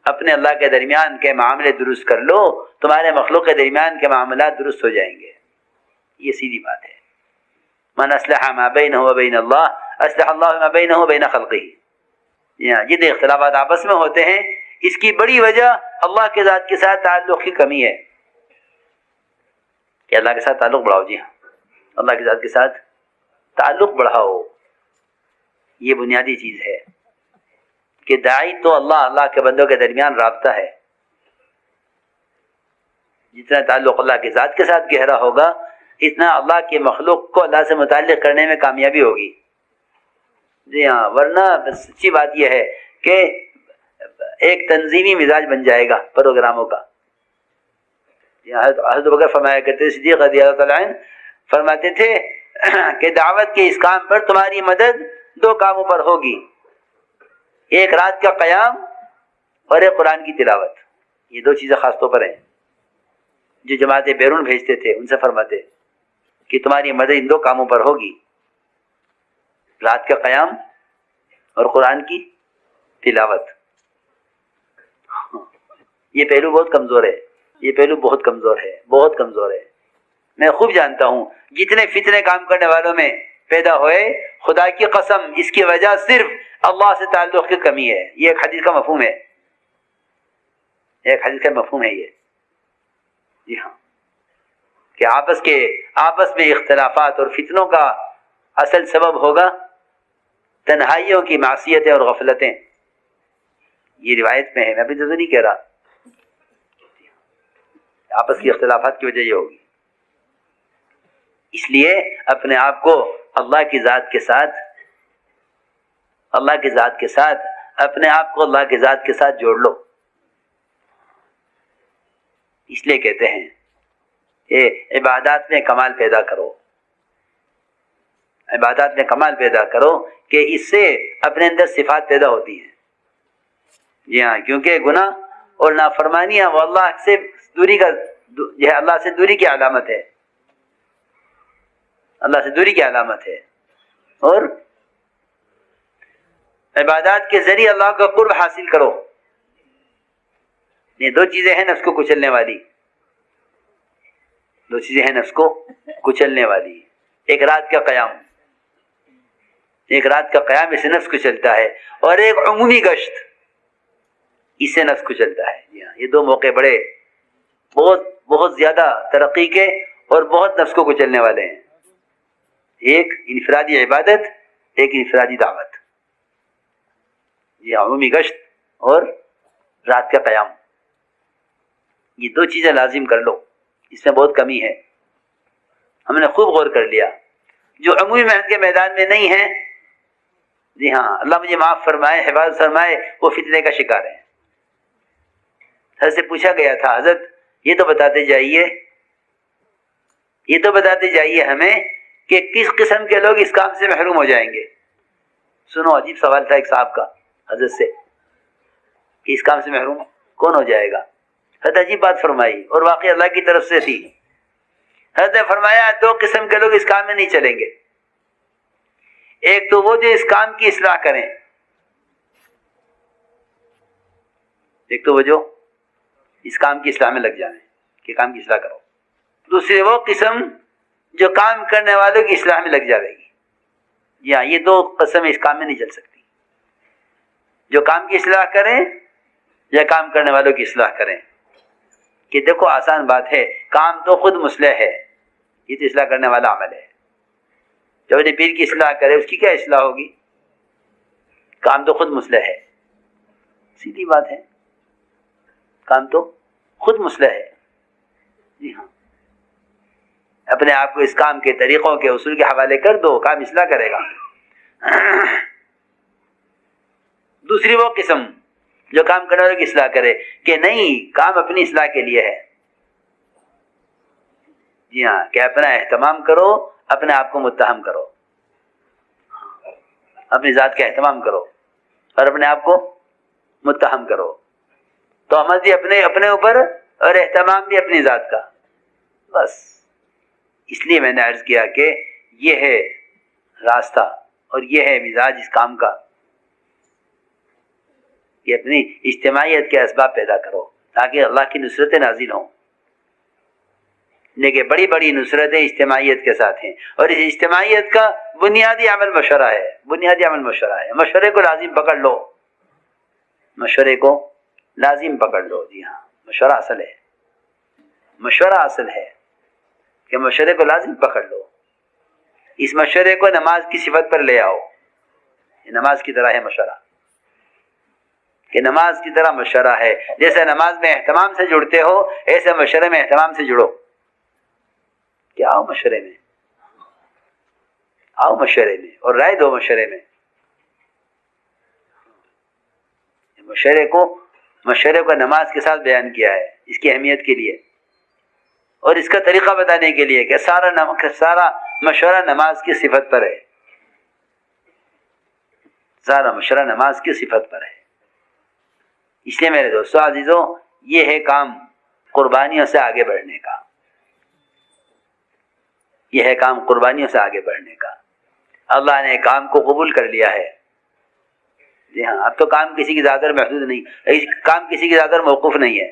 اپنے اللہ کے درمیان کے معاملے درست کر لو، تمہارے مخلوق کے درمیان کے معاملات درست ہو جائیں گے. یہ سیدھی بات ہے. من اصلح ما بینہ و بین اللہ اصلح اللہ ما بینہ و بین خلقہ. جتنے اختلافات آپس میں ہوتے ہیں اس کی بڑی وجہ اللہ کے ذات کے ساتھ تعلق کی کمی ہے کہ اللہ کے ساتھ تعلق بڑھاؤ. جی ہاں، اللہ کے ذات کے ساتھ تعلق بڑھاؤ. یہ بنیادی چیز ہے کہ داعی تو اللہ کے بندوں کے درمیان رابطہ ہے. جتنا تعلق اللہ کی ذات کے ساتھ گہرا ہوگا اتنا اللہ کے مخلوق کو اللہ سے متعلق کرنے میں کامیابی ہوگی. جی ہاں، ورنہ سچی بات یہ ہے کہ ایک تنظیمی مزاج بن جائے گا پروگراموں کا. حضرت بکر فرمایا کرتے، صدیق رضی اللہ تعالیٰ عنہ فرماتے تھے کہ دعوت کے اس کام پر تمہاری مدد دو کاموں پر ہوگی، ایک رات کا قیام اور ایک قرآن کی تلاوت. یہ دو چیزیں خاص طور پر ہیں. جو جماعتیں بیرون بھیجتے تھے ان سے فرماتے کہ تمہاری مدد ان دو کاموں پر ہوگی، رات کا قیام اور قرآن کی تلاوت. یہ پہلو بہت کمزور ہے، یہ پہلو بہت کمزور ہے، بہت کمزور ہے. میں خوب جانتا ہوں جتنے فتنے کام کرنے والوں میں پیدا ہوئے، خدا کی قسم اس کی وجہ صرف اللہ سے تعلق کی کمی ہے. یہ ایک حدیث کا مفہوم ہے، ایک حدیث کا مفہوم ہے یہ. جی ہاں، کہ آپس میں اختلافات اور فتنوں کا اصل سبب ہوگا تنہائیوں کی معصیتیں اور غفلتیں. یہ روایت میں ہے، میں ابھی تو نہیں کہہ رہا. آپس کی اختلافات کی وجہ یہ ہوگی. اس لیے اپنے آپ کو اللہ کی ذات کے ساتھ اپنے آپ کو اللہ کی ذات کے ساتھ جوڑ لو. اس لیے کہتے ہیں کہ عبادات میں کمال پیدا کرو، عبادات میں کمال پیدا کرو کہ اس سے اپنے اندر صفات پیدا ہوتی ہیں. جی ہاں، کیونکہ گناہ اور نافرمانیاں وہ اللہ سے دوری کا یہ اللہ سے دوری کی علامت ہے، اللہ سے دوری کی علامت ہے. اور عبادات کے ذریعے اللہ کا قرب حاصل کرو. یہ دو چیزیں ہیں نفس کو کچلنے والی، دو چیزیں ہیں نفس کو کچلنے والی. ایک رات کا قیام، ایک رات کا قیام اس سے نفس کو چلتا ہے، اور ایک عمومی گشت اس سے نفس کو چلتا ہے. یہ دو موقع بڑے بہت زیادہ ترقی کے اور بہت نفس کو کچلنے والے ہیں. ایک انفرادی عبادت، ایک انفرادی دعوت. یہ عمومی گشت اور رات کا قیام، یہ دو چیزیں لازم کر لو. اس میں بہت کمی ہے، ہم نے خوب غور کر لیا. جو عمومی محنت کے میدان میں نہیں ہیں، جی ہاں اللہ مجھے معاف فرمائے، حفاظت فرمائے، وہ فتنے کا شکار ہیں. حضرت سے پوچھا گیا تھا، حضرت یہ تو بتاتے جائیے ہمیں کہ کس قسم کے لوگ اس کام سے محروم ہو جائیں گے. سنو، عجیب سوال تھا ایک صاحب کا حضرت سے کہ اس کام سے محروم کون ہو جائے گا. حضرت عجیب بات فرمائی اور واقعی اللہ کی طرف سے تھی. حضرت نے فرمایا دو قسم کے لوگ اس کام میں نہیں چلیں گے. ایک تو وہ جو اس کام کی اصلاح کریں، ایک تو وہ جو اس کام کی اصلاح میں لگ جائیں کہ کام کی اصلاح کرو. دوسری وہ قسم جو کام کرنے والوں کی اصلاح میں لگ جائے گی. جی ہاں، یہ دو قسم اس کام میں نہیں چل سکتی. جو کام کی اصلاح کریں یا کام کرنے والوں کی اصلاح کریں. کہ دیکھو آسان بات ہے، کام تو خود مصلح ہے، یہ تو اصلاح کرنے والا عمل ہے. جب اپنے پیر کی اصلاح کرے اس کی کیا اصلاح ہوگی؟ کام تو خود مصلح ہے، سیدھی بات ہے، کام تو خود مصلح ہے. جی ہاں، اپنے آپ کو اس کام کے طریقوں کے اصول کے حوالے کر دو، کام اصلاح کرے گا. دوسری وہ قسم جو کام کرنے والوں کی اصلاح کرے کہ نہیں، کام اپنی اصلاح کے لیے ہے. جی ہاں، کہ اپنا اہتمام کرو، اپنے آپ کو متہم کرو، اپنی ذات کا اہتمام کرو اور اپنے آپ کو متہم کرو. تو عمل بھی اپنے اوپر اور اہتمام بھی اپنی ذات کا. بس اس لیے میں نے عرض کیا کہ یہ ہے راستہ اور یہ ہے مزاج اس کام کا. کہ اپنی اجتماعیت کے اسباب پیدا کرو تاکہ اللہ کی نصرتیں نازل ہوں. لیکن بڑی بڑی نصرتیں اجتماعیت کے ساتھ ہیں، اور اس اجتماعیت کا بنیادی عمل مشورہ ہے. بنیادی عمل مشورہ ہے. مشورے کو لازم پکڑ لو، مشورے کو لازم پکڑ لو. جی ہاں، مشورہ اصل ہے. مشورہ اصل ہے کہ مشورے کو لازم پکڑ لو. اس مشورے کو نماز کی صفت پر لے آؤ. نماز کی طرح ہے مشورہ، کہ نماز کی طرح مشورہ ہے. جیسے نماز میں اہتمام سے جڑتے ہو، ایسے مشورے میں اہتمام سے جڑو. کہ آؤ مشورے میں، آؤ مشورے میں اور رائے دو مشورے میں. مشورے کو نماز کے ساتھ بیان کیا ہے اس کی اہمیت کے لیے اور اس کا طریقہ بتانے کے لیے کہ سارا مشورہ نماز کی صفت پر ہے. سارا مشورہ نماز کی صفت پر ہے. اس لیے میرے دوستو عزیزوں، یہ ہے کام قربانیوں سے آگے بڑھنے کا. یہ ہے کام قربانیوں سے آگے بڑھنے کا. اللہ نے کام کو قبول کر لیا ہے. جی ہاں، اب تو کام کسی کی ذات پر محدود نہیں، کام کسی کی ذات پر موقوف نہیں ہے.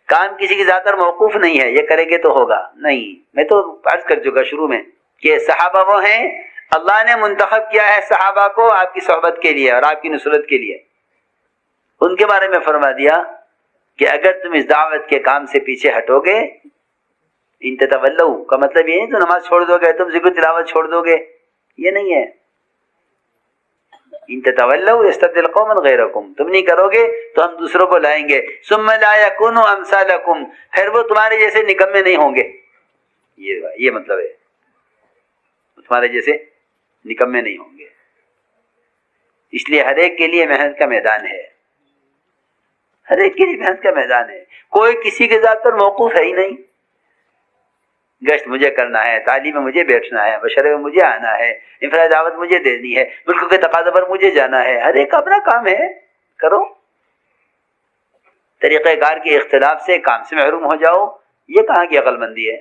کام کسی کی ذات پر موقوف نہیں ہے. یہ کریں گے تو ہوگا نہیں. میں تو عرض کر چکا شروع میں کہ صحابہ وہ ہیں اللہ نے منتخب کیا ہے صحابہ کو آپ کی صحبت کے لیے اور آپ کی نصرت کے لیے. ان کے بارے میں فرما دیا کہ اگر تم اس دعوت کے کام سے پیچھے ہٹو گے، ان تتولوا کا مطلب یہ نہیں تو نماز چھوڑ دو گے، تم ذکر تلاوت چھوڑ دو گے، یہ نہیں ہے. ان تتولوا یستبدل قوما غیرکم، تم نہیں کرو گے تو ہم دوسروں کو لائیں گے. ثم لا یکونوا امثالکم، پھر وہ تمہارے جیسے نکمے نہیں ہوں گے. یہ مطلب ہے، تمہارے جیسے نکمے نہیں ہوں گے. اس لیے ہر ایک کے لیے محنت کا میدان ہے. ہر ایک کے لیے محنت کا میدان ہے. کوئی کسی کے ذات پر موقوف ہے ہی نہیں. گشت مجھے کرنا ہے، تعلیم میں مجھے بیٹھنا ہے، مشورے میں مجھے آنا ہے، انفرادی دعوت مجھے دینی ہے، ملک کے تقاضے پر مجھے جانا ہے. ہر ایک کا اپنا کام ہے، کرو. طریقہ کار کے اختلاف سے کام سے محروم ہو جاؤ، یہ کہاں کی عقل مندی ہے.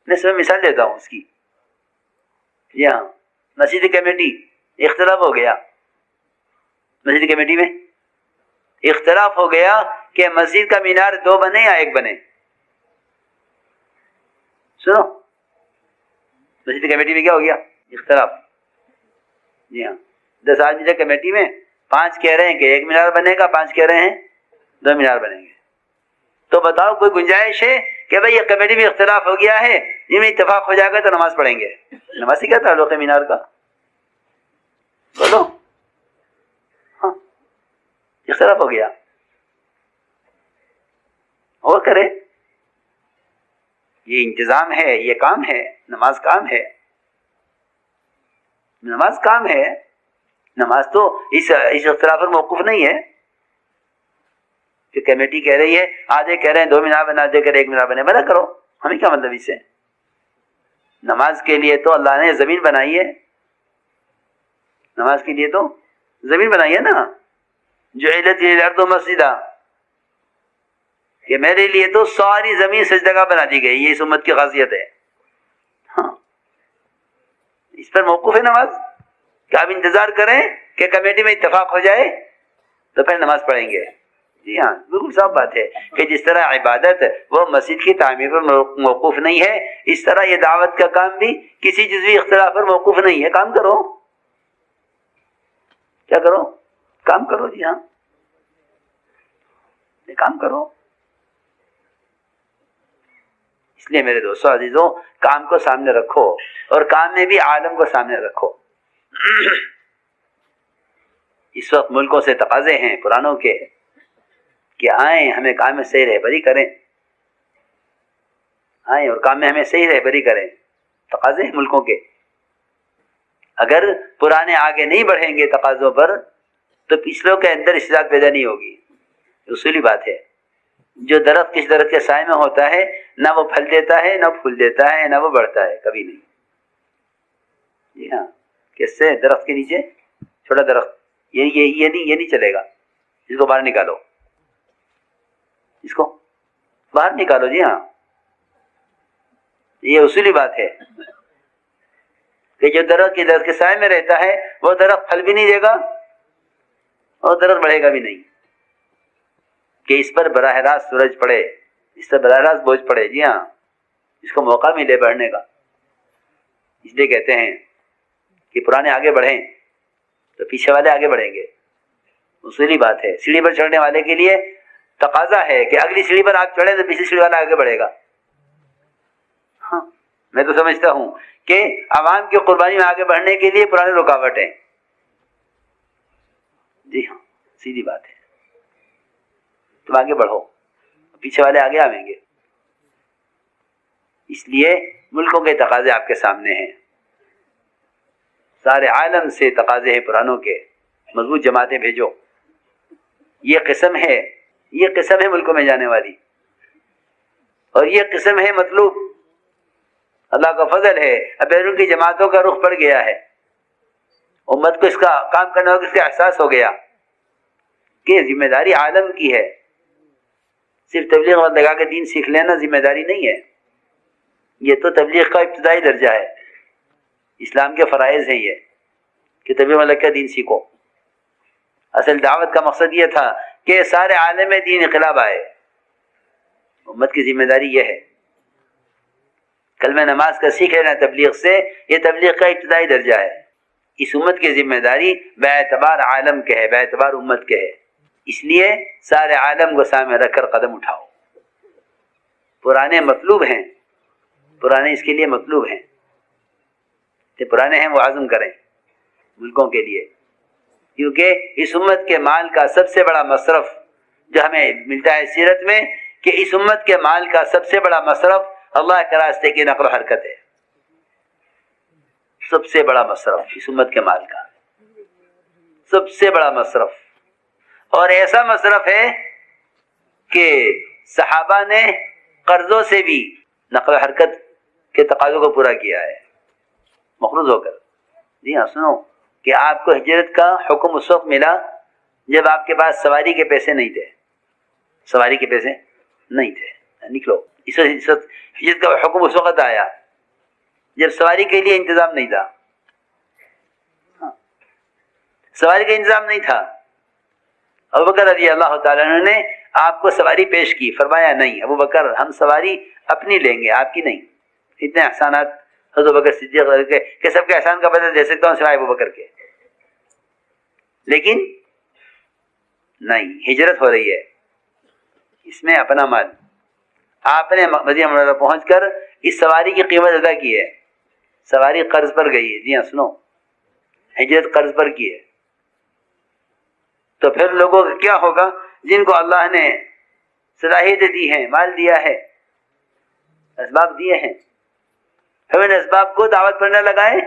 میں اس میں مثال دیتا ہوں اس کی. جی ہاں، مسجد کمیٹی اختلاف ہو گیا. مسجد کمیٹی میں اختلاف ہو گیا کہ مسجد کا مینار 2 بنے یا 1 بنے. سنو، مسجد کمیٹی میں کیا ہو گیا؟ اختلاف. جی ہاں، 10 آدمی کمیٹی میں 5 کہہ رہے ہیں کہ 1 مینار بنے گا، 5 کہہ رہے ہیں 2 مینار بنیں گے. تو بتاؤ کوئی گنجائش ہے کہ بھئی یہ کمیٹی میں اختلاف ہو گیا ہے، ان میں اتفاق ہو جائے گا تو نماز پڑھیں گے؟ نماز سے کیا تعلق ہے مینار کا؟ بولو. ہاں، اختلاف ہو گیا اور کرے. یہ انتظام ہے، یہ کام ہے. نماز کام ہے، نماز کام ہے. نماز تو اس اختلاف پر موقوف نہیں ہے کہ کمیٹی کہہ رہی ہے، آدھے کہہ رہے ہیں 2 مینار بنا، آدھے کہہ رہے 1 مینار بنے. بنا کرو، ہمیں کیا مطلب اس سے. نماز کے لیے تو اللہ نے زمین بنائی ہے. نماز کے لیے تو زمین بنائی ہے نا. جعلت الارض مسجدا، کہ میرے لیے تو ساری زمین سجدگاہ بنا دی گئی. یہ اس امت کی خاصیت ہے. ہاں، اس پر موقوف ہے نماز کہ آپ انتظار کریں کہ کمیٹی میں اتفاق ہو جائے تو پھر نماز پڑھیں گے. جی ہاں، بالکل صاف بات ہے کہ جس طرح عبادت وہ مسجد کی تعمیر پر موقوف نہیں ہے، اس طرح یہ دعوت کا کام بھی کسی جزوی اختلاف پر موقوف نہیں ہے. کام کرو، کیا کرو؟ کام کرو. جی ہاں، کام کرو. اس لیے میرے دوستو عزیزوں، کام کو سامنے رکھو اور کام میں بھی عالم کو سامنے رکھو. اس وقت ملکوں سے تقاضے ہیں پرانوں کے کہ آئیں ہمیں کام میں صحیح رہبری کریں، آئیں اور کام میں ہمیں صحیح رہبری کریں. تقاضے ہیں ملکوں کے. اگر پرانے آگے نہیں بڑھیں گے تقاضوں پر تو پچھلوں کے اندر استعداد پیدا نہیں ہوگی. اصولی بات ہے. جو درخت کس درخت کے سائے میں ہوتا ہے، نہ وہ پھل دیتا ہے، نہ پھول دیتا ہے، نہ وہ بڑھتا ہے، کبھی نہیں. جی ہاں، کس سے؟ درخت کے نیچے چھوٹا درخت، یہ نہیں چلے گا. اس کو باہر نکالو، اس کو باہر نکالو. جی ہاں، یہ اصولی بات ہے کہ جو درخت کے سائے میں رہتا ہے وہ درخت پھل بھی نہیں دے گا اور درخت بڑھے گا بھی نہیں کہ اس پر براہ راست سورج پڑے، اس پر براہ راست بوجھ پڑے. جی ہاں، اس کو موقع ملے بڑھنے کا. اس لیے کہتے ہیں کہ پرانے آگے بڑھیں تو پیچھے والے آگے بڑھیں گے. اصولی بات ہے. سیڑھی پر چڑھنے والے کے لیے تقاضا ہے کہ اگلی سیڑھی پر آپ چڑھیں تو پچھلی سیڑھی والا آگے بڑھے گا. ہاں، میں تو سمجھتا ہوں کہ عوام کی قربانی میں آگے بڑھنے کے لیے پرانے رکاوٹ ہیں. جی ہاں، سیدھی بات ہے. تم آگے بڑھو، پیچھے والے آگے آئیں گے. اس لیے ملکوں کے تقاضے آپ کے سامنے ہیں، سارے عالم سے تقاضے ہیں پرانوں کے. مضبوط جماعتیں بھیجو. یہ قسم ہے ملکوں میں جانے والی، اور یہ قسم ہے مطلوب. اللہ کا فضل ہے، اب بیرون کی جماعتوں کا رخ پڑ گیا ہے. امت کو اس کا کام کرنے کا اس کا احساس ہو گیا کہ ذمہ داری عالم کی ہے. صرف تبلیغ وقت لگا کے دین سیکھ لینا ذمہ داری نہیں ہے. یہ تو تبلیغ کا ابتدائی درجہ ہے. اسلام کے فرائض ہیں یہ کہ تبلیغ لگ کے دین سیکھو. اصل دعوت کا مقصد یہ تھا کہ سارے عالم میں دین انقلاب آئے. امت کی ذمہ داری یہ ہے. کلمہ نماز کا سیکھ لینا تبلیغ سے، یہ تبلیغ کا ابتدائی درجہ ہے. اس امت کی ذمہ داری بے اعتبار عالم کے ہے، بے اعتبار امت کے ہے. اس لیے سارے عالم کو سامنے رکھ کر قدم اٹھاؤ. پرانے مطلوب ہیں، پرانے اس کے لیے مطلوب ہیں کہ پرانے ہیں وہ عزم کریں ملکوں کے لیے. کیونکہ اس امت کے مال کا سب سے بڑا مصرف جو ہمیں ملتا ہے سیرت میں، کہ اس امت کے مال کا سب سے بڑا مصرف اللہ کے راستے کی نقل و حرکت ہے. سب سے بڑا مصرف اس امت کے مال کا، سب سے بڑا مصرف. اور ایسا مصرف ہے کہ صحابہ نے قرضوں سے بھی نقل و حرکت کے تقاضوں کو پورا کیا ہے مقروض ہو کر. جی ہاں، سنو کہ آپ کو ہجرت کا حکم اس وقت ملا جب آپ کے پاس سواری کے پیسے نہیں تھے. سواری کے پیسے نہیں تھے، نکلو. اس وقت ہجرت کا حکم اس وقت آیا جب سواری کے لیے انتظام نہیں تھا. سواری کا انتظام نہیں تھا. ابو بکر رضی اللہ تعالیٰ عنہ نے آپ کو سواری پیش کی، فرمایا نہیں ابو بکر، ہم سواری اپنی لیں گے، آپ کی نہیں. اتنے احسانات حضرت ابو بکر صدیق کہ سب کے احسان کا بدلہ دے سکتا ہوں سوائے ابو بکر کے. لیکن نہیں، ہجرت ہو رہی ہے، اس میں اپنا مال. آپ نے مدینہ منورہ پہنچ کر اس سواری کی قیمت ادا کی ہے. سواری قرض پر گئی ہے. جی ہاں، سنو، ہجرت قرض پر کی ہے. تو پھر لوگوں کا کیا ہوگا جن کو اللہ نے صلاحیتیں دی ہیں، مال دیا ہے، اسباب دیے ہیں، ہم ان اسباب کو دعوت پر نہ لگائیں؟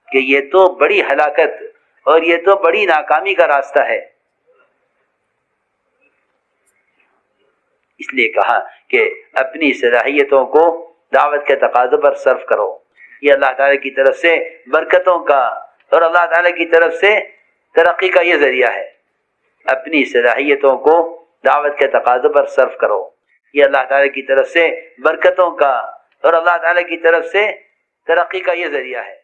کہ یہ تو بڑی ہلاکت اور یہ تو بڑی ناکامی کا راستہ ہے. اس لیے کہا کہ اپنی صلاحیتوں کو دعوت کے تقاضوں پر صرف کرو. یہ اللہ تعالیٰ کی طرف سے برکتوں کا اور اللہ تعالیٰ کی طرف سے ترقی کا یہ ذریعہ ہے. اپنی صلاحیتوں کو دعوت کے تقاضوں پر صرف کرو. یہ اللہ تعالیٰ کی طرف سے برکتوں کا اور اللہ تعالیٰ کی طرف سے ترقی کا یہ ذریعہ ہے.